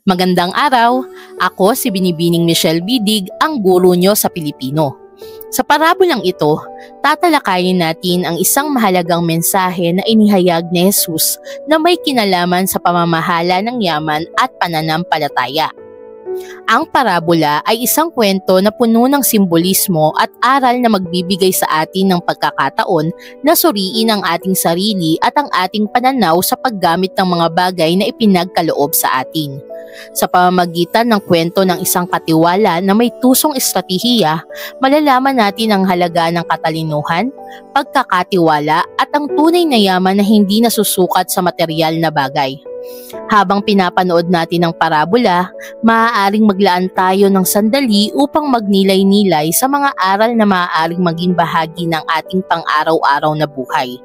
Magandang araw, ako si Binibining Michelle Bidig, ang guro nyo sa Pilipino. Sa parabolang ito, tatalakayin natin ang isang mahalagang mensahe na inihayag ni Jesus na may kinalaman sa pamamahala ng yaman at pananampalataya. Ang parabola ay isang kwento na puno ng simbolismo at aral na magbibigay sa atin ng pagkakataon na suriin ang ating sarili at ang ating pananaw sa paggamit ng mga bagay na ipinagkaloob sa atin. Sa pamamagitan ng kwento ng isang katiwala na may tusong estratehiya, malalaman natin ang halaga ng katalinuhan, pagkakatiwala at ang tunay na yaman na hindi nasusukat sa material na bagay. Habang pinapanood natin ang parabola, maaaring maglaan tayo ng sandali upang magnilay-nilay sa mga aral na maaaring maging bahagi ng ating pang-araw-araw na buhay.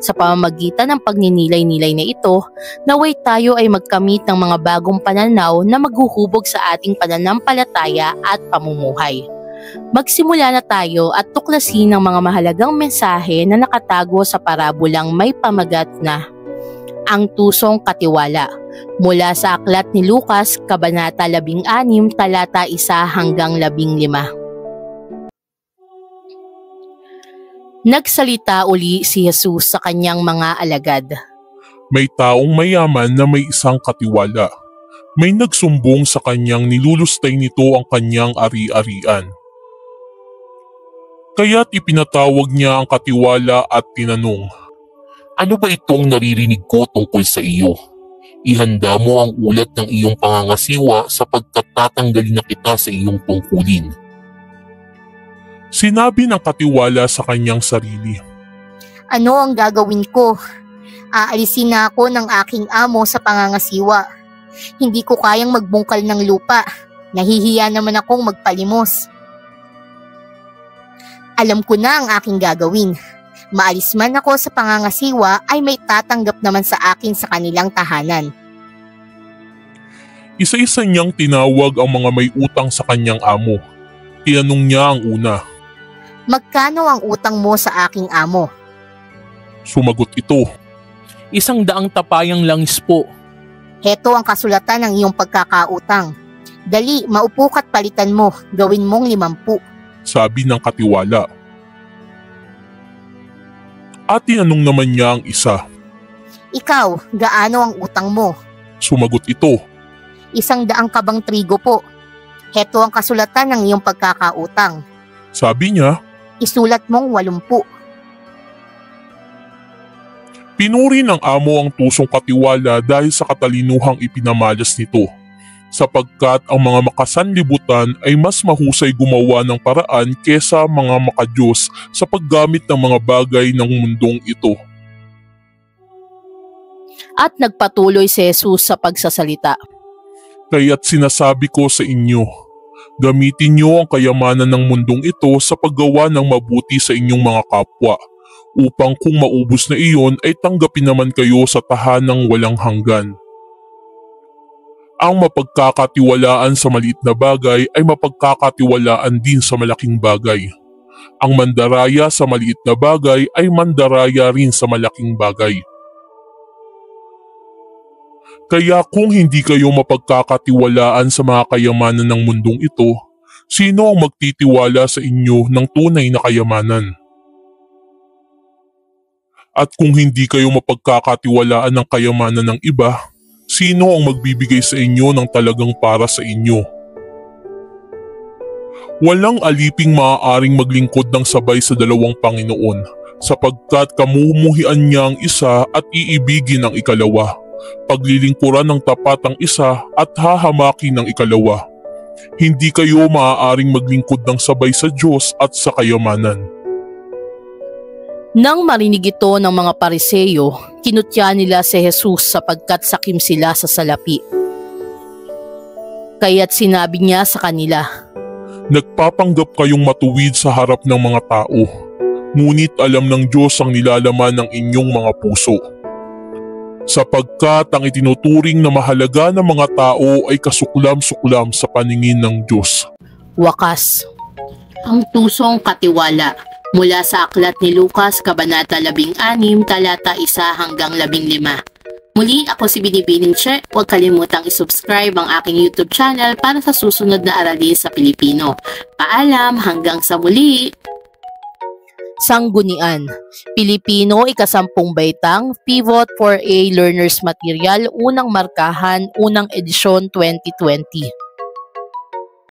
Sa pamamagitan ng pagninilay-nilay na ito, naway tayo ay magkamit ng mga bagong pananaw na maghuhubog sa ating pananampalataya at pamumuhay. Magsimula na tayo at tuklasin ang mga mahalagang mensahe na nakatago sa parabolang may pamagat na ang tusong katiwala, mula sa aklat ni Lucas, Kabanata 16, talata 1 hanggang 15. Nagsalita uli si Jesus sa kanyang mga alagad. May taong mayaman na may isang katiwala. May nagsumbong sa kanyang nilulustay nito ang kanyang ari-arian. Kaya't ipinatawag niya ang katiwala at tinanong, "Ano ba itong naririnig ko tungkol sa iyo? Ihanda mo ang ulat ng iyong pangangasiwa sapagkat tatanggalin na kita sa iyong tungkulin." Sinabi ng katiwala sa kanyang sarili, "Ano ang gagawin ko? Aalisin na ako ng aking amo sa pangangasiwa. Hindi ko kayang magbungkal ng lupa. Nahihiya naman akong magpalimos. Alam ko na ang aking gagawin. Maalis man ako sa pangangasiwa ay may tatanggap naman sa akin sa kanilang tahanan." Isa-isa niyang tinawag ang mga may utang sa kanyang amo. Tinanong niya ang una. "Magkano ang utang mo sa aking amo?" Sumagot ito, 100 tapayang langis po. "Heto ang kasulatan ng iyong pagkakautang. Dali, maupo ka't palitan mo, gawin mong 50. Sabi ng katiwala. At tinanong naman niya ang isa. "Ikaw, gaano ang utang mo?" Sumagot ito, 100 kabang trigo po. Heto ang kasulatan ng iyong pagkakautang. Sabi niya. Isulat mong 80. Pinuri ng amo ang tusong katiwala dahil sa katalinuhang ipinamalas nito, sapagkat ang mga makasanlibutan ay mas mahusay gumawa ng paraan kesa mga makadiyos sa paggamit ng mga bagay ng mundong ito. At nagpatuloy si Jesus sa pagsasalita. Kaya't sinasabi ko sa inyo, gamitin niyo ang kayamanan ng mundong ito sa paggawa ng mabuti sa inyong mga kapwa, upang kung maubos na iyon ay tanggapin naman kayo sa tahanang walang hanggan. Ang mapagkakatiwalaan sa maliit na bagay ay mapagkakatiwalaan din sa malaking bagay. Ang mandaraya sa maliit na bagay ay mandaraya rin sa malaking bagay. Kaya kung hindi kayo mapagkakatiwalaan sa mga kayamanan ng mundong ito, sino ang magtitiwala sa inyo ng tunay na kayamanan? At kung hindi kayo mapagkakatiwalaan ng kayamanan ng iba, sino ang magbibigay sa inyo ng talagang para sa inyo? Walang aliping maaaring maglingkod ng sabay sa dalawang Panginoon, sapagkat kamumuhian niya ang isa at iibigin ang ikalawa. Paglilingkuran ng tapat ang isa at hahamakin ng ikalawa. Hindi kayo maaaring maglingkod ng sabay sa Diyos at sa kayamanan. Nang marinig ito ng mga Pariseyo, kinutya nila si Jesus sapagkat sakim sila sa salapi. Kaya't sinabi niya sa kanila, Nagpapanggap kayong matuwid sa harap ng mga tao, ngunit alam ng Diyos ang nilalaman ng inyong mga puso. Sapagkat ang itinuturing na mahalaga ng mga tao ay kasuklam-suklam sa paningin ng Diyos. Wakas. Ang tusong katiwala, mula sa aklat ni Lucas, Kabanata 16, talata 1 hanggang 15. Muli, ako si Binibining Che. Huwag kalimutang isubscribe ang aking YouTube channel para sa susunod na aralin sa Pilipino. Paalam, hanggang sa muli! Sanggunian, Pilipino, ika-10 baitang, Pivot 4A Learners Material, unang markahan, unang edisyon 2020.